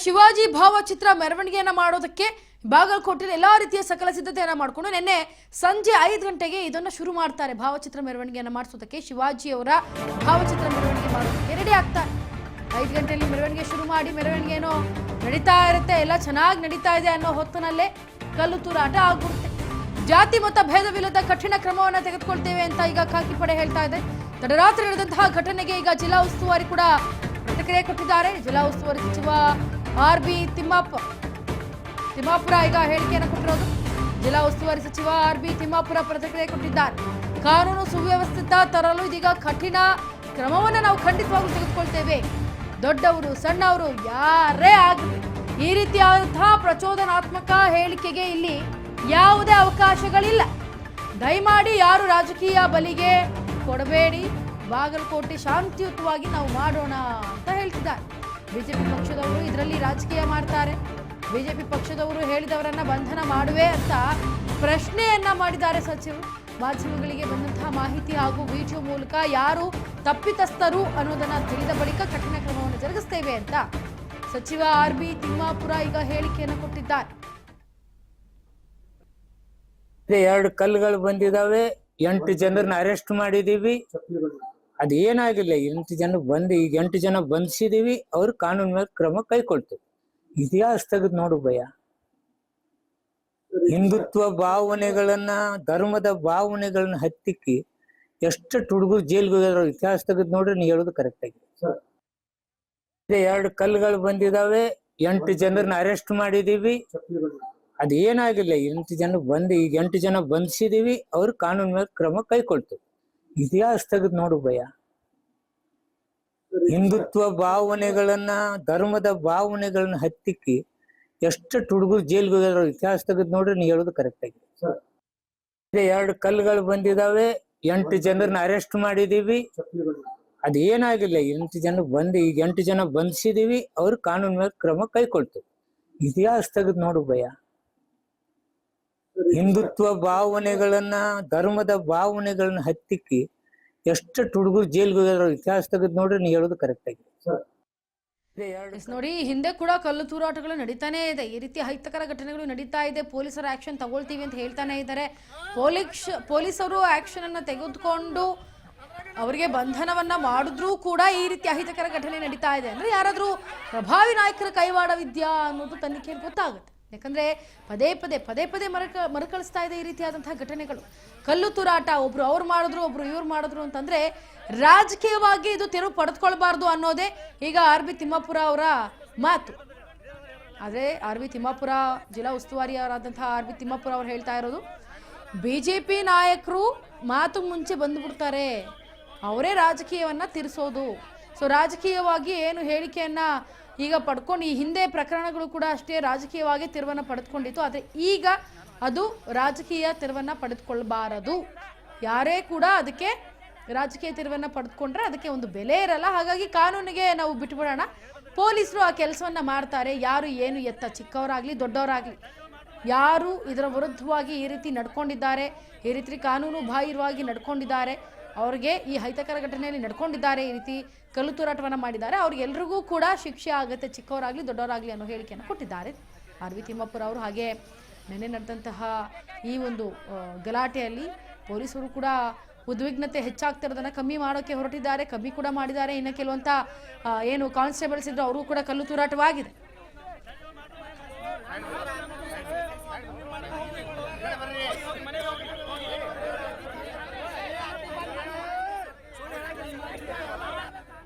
ಶಿವಾಜಿ ಭಾವಚಿತ್ರ ಮೆರವಣಿಗೆಯನ್ನ ಮಾಡೋದಕ್ಕೆ ಬಾಗಲಕೋಟೆಯಲ್ಲಿ ಎಲ್ಲಾ ರೀತಿಯ ಸಕಲ ಸಿದ್ಧತೆಯನ್ನ ಮಾಡಿಕೊಂಡು ನಿನ್ನೆ ಸಂಜೆ 5 ಗಂಟೆಗೆ ಇದನ್ನ ಶುರು ಮಾಡ್ತಾರೆ. ಭಾವಚಿತ್ರ ಮೆರವಣಿಗೆಯನ್ನ ಮಾಡಿಸೋದಕ್ಕೆ ಶಿವಾಜಿ ಅವರ ಭಾವಚಿತ್ರ ಮೆರವಣಿಗೆ ಮಾಡೋದಕ್ಕೆ ರೆಡಿ ಆಗ್ತಾರೆ. 5 ಗಂಟೆಯಲ್ಲಿ ಮೆರವಣಿಗೆ ಶುರು ಮಾಡಿ ಮೆರವಣಿಗೆ ಏನೋ ನಡೀತಾ ಇರುತ್ತೆ, ಎಲ್ಲ ಚೆನ್ನಾಗಿ ನಡೀತಾ ಇದೆ ಅನ್ನೋ ಹೊತ್ತಿನಲ್ಲೇ ಕಲ್ಲು ತೂರಾಟ ಆಗ್ಬಿಡುತ್ತೆ. ಜಾತಿ ಮತ ಭೇದವಿಲ್ಲದ ಕಠಿಣ ಕ್ರಮವನ್ನ ತೆಗೆದುಕೊಳ್ತೇವೆ ಅಂತ ಈಗ ಖಾಕಿ ಪಡೆ ಹೇಳ್ತಾ ಇದೆ. ತಡರಾತ್ರಿ ನಡೆದಂತಹ ಘಟನೆಗೆ ಈಗ ಜಿಲ್ಲಾ ಉಸ್ತುವಾರಿ ಕೂಡ ಪ್ರತಿಕ್ರಿಯೆ ಕೊಟ್ಟಿದ್ದಾರೆ. ಜಿಲ್ಲಾ ಉಸ್ತುವಾರಿ ಸಚಿವ ಆರ್.ಬಿ. ತಿಮ್ಮಾಪುರ ಈಗ ಹೇಳಿಕೆಯನ್ನು ಕೊಟ್ಟಿರೋದು. ಜಿಲ್ಲಾ ಉಸ್ತುವಾರಿ ಸಚಿವ ಆರ್.ಬಿ. ತಿಮ್ಮಾಪುರ ಪ್ರತಿಕ್ರಿಯೆ ಕೊಟ್ಟಿದ್ದಾರೆ. ಕಾನೂನು ಸುವ್ಯವಸ್ಥಿತ ತರಲು ಇದೀಗ ಕಠಿಣ ಕ್ರಮವನ್ನು ನಾವು ಖಂಡಿತವಾಗ್ಲೂ ತೆಗೆದುಕೊಳ್ತೇವೆ. ದೊಡ್ಡವರು ಸಣ್ಣವರು ಯಾರೇ ಆಗಲಿ ಈ ರೀತಿಯಾದಂತಹ ಪ್ರಚೋದನಾತ್ಮಕ ಹೇಳಿಕೆಗೆ ಇಲ್ಲಿ ಯಾವುದೇ ಅವಕಾಶಗಳಿಲ್ಲ. ದಯಮಾಡಿ ಯಾರು ರಾಜಕೀಯ ಬಲಿಗೆ ಕೊಡಬೇಡಿ, ಬಾಗಲಕೋಟೆ ಶಾಂತಿಯುತವಾಗಿ ನಾವು ಮಾಡೋಣ ಅಂತ ಹೇಳ್ತಿದ್ದಾರೆ. ಬಿಜೆಪಿ ಪಕ್ಷದವರು ಇದರಲ್ಲಿ ರಾಜಕೀಯ ಮಾಡ್ತಾರೆ, ಬಿಜೆಪಿ ಪಕ್ಷದವರು ಹೇಳಿದವರನ್ನ ಬಂಧನ ಮಾಡುವೆ ಅಂತ ಪ್ರಶ್ನೆಯನ್ನ ಮಾಡಿದ್ದಾರೆ ಸಚಿವರು. ಮಾಧ್ಯಮಗಳಿಗೆ ಬಂದಂತಹ ಮಾಹಿತಿ ಹಾಗೂ ವಿಡಿಯೋ ಮೂಲಕ ಯಾರು ತಪ್ಪಿತಸ್ಥರು ಅನ್ನೋದನ್ನ ತಿಳಿದ ಬಳಿಕ ಕಠಿಣ ಕ್ರಮವನ್ನು ಜರುಗಿಸ್ತೇವೆ ಅಂತ ಸಚಿವ ಆರ್.ಬಿ. ತಿಮ್ಮಾಪುರ ಈಗ ಹೇಳಿಕೆಯನ್ನು ಕೊಟ್ಟಿದ್ದಾರೆ. 2 ಕಲ್ಲುಗಳು ಬಂದಿದಾವೆ, 8 ಜನರನ್ನ ಅರೆಸ್ಟ್ ಮಾಡಿದೀವಿ. ಅದೇನಾಗಿಲ್ಲ, 8 ಜನ ಬಂದು ಈಗ 8 ಜನ ಬಂಧಿಸಿದೀವಿ. ಅವ್ರು ಕಾನೂನು ಮೇಲೆ ಕ್ರಮ ಕೈಕೊಳ್ತೇವೆ. ಇತಿಹಾಸ ತೆಗೆದು ನೋಡು ಭಯ. ಹಿಂದುತ್ವ ಭಾವನೆಗಳನ್ನ, ಧರ್ಮದ ಭಾವನೆಗಳನ್ನ ಹತ್ತಿಕ್ಕಿ ಎಷ್ಟು ಹುಡುಗರು ಜೈಲ್ಗೆ ಹೋಗಿದ್ರು. ಇತಿಹಾಸ ತೆಗೆದು ನೋಡ್ರಿ, ನೀ ಹೇಳೋದು ಕರೆಕ್ಟ್ ಆಗಿ. 2 ಕಲ್ಲುಗಳು ಬಂದಿದಾವೆ, 8 ಜನರನ್ನ ಅರೆಸ್ಟ್ ಮಾಡಿದೀವಿ. ಅದೇನಾಗಿಲ್ಲ, 8 ಜನ ಬಂದು ಈಗ 8 ಜನ ಬಂಧಿಸಿದೀವಿ. ಅವ್ರು ಕಾನೂನು ಮೇಲೆ ಕ್ರಮ ಕೈಕೊಳ್ತೇವೆ. ಇತಿಹಾಸ ತೆಗೆದು ನೋಡು ಭಯ. ಹಿಂದುತ್ವ ಭಾವನೆಗಳನ್ನ, ಧರ್ಮದ ಭಾವನೆಗಳನ್ನ ಹತ್ತಿಕ್ಕಿ ಎಷ್ಟು ಹುಡುಗರು ಜೈಲ್ಗೆ ಹೋಗಿದ್ರು. ಇತಿಹಾಸ ತೆಗೆದು ನೋಡ್ರಿ, ನೀ ಹೇಳೋದು ಕರೆಕ್ಟ್ ಆಗಿ. 2 ಕಲ್ಲುಗಳು ಬಂದಿದಾವೆ, 8 ಜನರನ್ನ ಅರೆಸ್ಟ್ ಮಾಡಿದೀವಿ. ಅದೇನಾಗಿಲ್ಲ, 8 ಜನ ಬಂದು ಈಗ 8 ಜನ ಬಂಧಿಸಿದೀವಿ. ಅವ್ರು ಕಾನೂನು ಮೇಲೆ ಕ್ರಮ ಕೈಕೊಳ್ತೇವೆ. ಇತಿಹಾಸ ತೆಗೆದು ನೋಡು ಭಯ. ಹಿಂದುತ್ವ ಭಾವನೆಗಳನ್ನ, ಧರ್ಮದ ಭಾವನೆಗಳನ್ನ ಹತ್ತಿಕ್ಕಿ ಎಷ್ಟು ಹುಡುಗರು ಜೈಲ್ಗೆ ಹೋಗಿದ್ರು. ಇತಿಹಾಸ ತೆಗೆದು ನೋಡ್ರಿ, ನೀ ಹೇಳೋದು ಕರೆಕ್ಟ್ ಆಗಿ. ನೋಡಿ, ಹಿಂದೆ ಕೂಡ ಕಲ್ಲು ತೂರಾಟಗಳು ನಡೀತಾನೆ ಇದೆ. ಈ ರೀತಿ ಅಹಿತಕರ ಘಟನೆಗಳು ನಡೀತಾ ಇದೆ. ಪೊಲೀಸರು ಆಕ್ಷನ್ ತಗೊಳ್ತೀವಿ ಅಂತ ಹೇಳ್ತಾನೆ ಇದ್ದಾರೆ. ಪೊಲೀಸರು ಆಕ್ಷನ್ ಅನ್ನ ತೆಗೆದುಕೊಂಡು ಅವರಿಗೆ ಬಂಧನವನ್ನ ಮಾಡಿದ್ರೂ ಕೂಡ ಈ ರೀತಿ ಅಹಿತಕರ ಘಟನೆ ನಡೀತಾ ಇದೆ ಅಂದ್ರೆ ಯಾರಾದ್ರೂ ಪ್ರಭಾವಿ ನಾಯಕರ ಕೈವಾಡವಿದ್ಯಾ ಅನ್ನೋದು ತನಿಖೆಯಲ್ಲಿ ಗೊತ್ತಾಗುತ್ತೆ. ಯಾಕಂದ್ರೆ ಪದೇ ಪದೇ ಮರುಕಳಿಸ್ತಾ ಇದೆ ಈ ರೀತಿಯಾದಂತಹ ಘಟನೆಗಳು. ಕಲ್ಲು ತೂರಾಟ, ಒಬ್ರು ಅವ್ರು ಮಾಡಿದ್ರು, ಒಬ್ರು ಇವ್ರು ಮಾಡಿದ್ರು ಅಂತಂದ್ರೆ ರಾಜಕೀಯವಾಗಿ ಇದು ತೆರವು ಪಡೆದುಕೊಳ್ಬಾರ್ದು ಅನ್ನೋದೇ ಈಗ ಆರ್.ಬಿ. ತಿಮ್ಮಾಪುರ ಅವರ ಮಾತು. ಆದ್ರೆ ಆರ್.ಬಿ. ತಿಮ್ಮಾಪುರ ಜಿಲ್ಲಾ ಉಸ್ತುವಾರಿಯವರಾದಂತಹ ಆರ್.ಬಿ. ತಿಮ್ಮಾಪುರ ಅವ್ರು ಹೇಳ್ತಾ ಇರೋದು, ಬಿಜೆಪಿ ನಾಯಕರು ಮಾತು ಮುಂಚೆ ಬಂದ್ಬಿಡ್ತಾರೆ, ಅವರೇ ರಾಜಕೀಯವನ್ನ ತಿರ್ಸೋದು. ಸೊ ರಾಜಕೀಯವಾಗಿ ಏನು ಹೇಳಿಕೆಯನ್ನ ಈಗ ಪಡ್ಕೊಂಡು, ಈ ಹಿಂದೆ ಪ್ರಕರಣಗಳು ಕೂಡ ಅಷ್ಟೇ ರಾಜಕೀಯವಾಗಿ ತಿರುವನ್ನ ಪಡೆದುಕೊಂಡಿತ್ತು. ಆದರೆ ಈಗ ಅದು ರಾಜಕೀಯ ತಿರುವನ್ನ ಪಡೆದುಕೊಳ್ಬಾರದು. ಯಾರೇ ಕೂಡ ಅದಕ್ಕೆ ರಾಜಕೀಯ ತಿರುವನ್ನ ಪಡೆದುಕೊಂಡ್ರೆ ಅದಕ್ಕೆ ಒಂದು ಬೆಲೆ ಇರಲ್ಲ. ಹಾಗಾಗಿ ಕಾನೂನಿಗೆ ನಾವು ಬಿಟ್ಬಿಡೋಣ, ಪೊಲೀಸರು ಆ ಕೆಲಸವನ್ನ ಮಾಡ್ತಾರೆ. ಯಾರು ಏನು ಎತ್ತ, ಚಿಕ್ಕವರಾಗ್ಲಿ ದೊಡ್ಡವರಾಗ್ಲಿ, ಯಾರು ಇದರ ವಿರುದ್ಧವಾಗಿ ಈ ರೀತಿ ನಡ್ಕೊಂಡಿದ್ದಾರೆ, ಈ ರೀತಿ ಕಾನೂನು ಬಾಹಿರವಾಗಿ ನಡ್ಕೊಂಡಿದ್ದಾರೆ, ಅವ್ರಿಗೆ ಈ ಅಹಿತಕರ ಘಟನೆಯಲ್ಲಿ ನಡ್ಕೊಂಡಿದ್ದಾರೆ, ಈ ರೀತಿ ಕಲ್ಲು ತೂರಾಟವನ್ನು ಮಾಡಿದ್ದಾರೆ, ಅವ್ರಿಗೆಲ್ರಿಗೂ ಕೂಡ ಶಿಕ್ಷೆ ಆಗುತ್ತೆ, ಚಿಕ್ಕವರಾಗಲಿ ದೊಡ್ಡವರಾಗಲಿ ಅನ್ನೋ ಹೇಳಿಕೆಯನ್ನು ಕೊಟ್ಟಿದ್ದಾರೆ ಆರ್.ಬಿ. ತಿಮ್ಮಾಪುರ ಅವರು. ಹಾಗೆ ನೆನ್ನೆ ನಡೆದಂತಹ ಈ ಒಂದು ಗಲಾಟೆಯಲ್ಲಿ ಪೊಲೀಸರು ಕೂಡ ಉದ್ವಿಗ್ನತೆ ಹೆಚ್ಚಾಗ್ತಿರೋದನ್ನು ಕಮ್ಮಿ ಮಾಡೋಕ್ಕೆ ಹೊರಟಿದ್ದಾರೆ, ಕಮ್ಮಿ ಕೂಡ ಮಾಡಿದ್ದಾರೆ. ಇನ್ನು ಕೆಲವಂತ ಏನು ಕಾನ್ಸ್ಟೇಬಲ್ಸ್ ಇದ್ರು ಅವರು ಕೂಡ ಕಲ್ಲು ತೂರಾಟವಾಗಿದೆ.